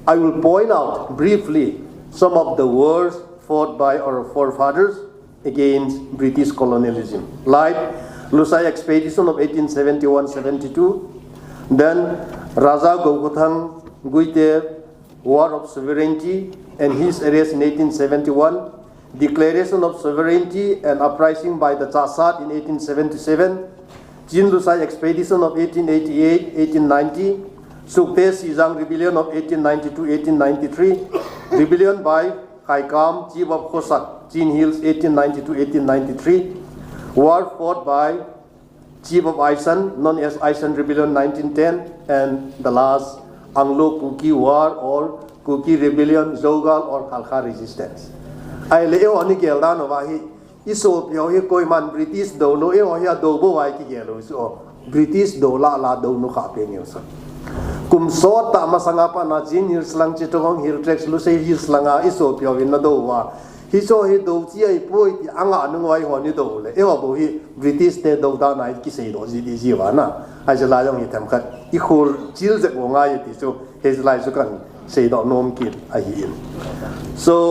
I will point out briefly some of the wars fought by our forefathers against British colonialism, like Lushai Expedition of 1871-72, then Raja Goukhothang Guite War of Sovereignty and his arrest in 1871, Declaration of Sovereignty and uprising by the Chassad in 1877, Lushai Expedition of 1888-1890, Sukte Sihzang Rebellion of 1892-1893, rebellion by Khai, chief of Khuasak, Chin Hills 1892-1893, war fought by chief of Aisan, known as Aisan Rebellion 1910, and the last Anglo-Kuki War or Kuki Rebellion, Zogaal or Kalkha resistance. I leo ani geldan wahi iso pyo he koi man British do no e o ya do bo wai ki gelo so British do la do no kha pe nyo sa kum so ta masanga pa na jin hir slang chitong hir tracks lu se hir slanga iso pyo win na do wa hi so he do chi ai poi ti anga nu wai ho ni do le e wa bo hi British te do da na ki se do ji di ji wa na ai ja la yong hi tham khat I khul chil je ngo nga yi ti so he lai so kan se do nom ki a hi so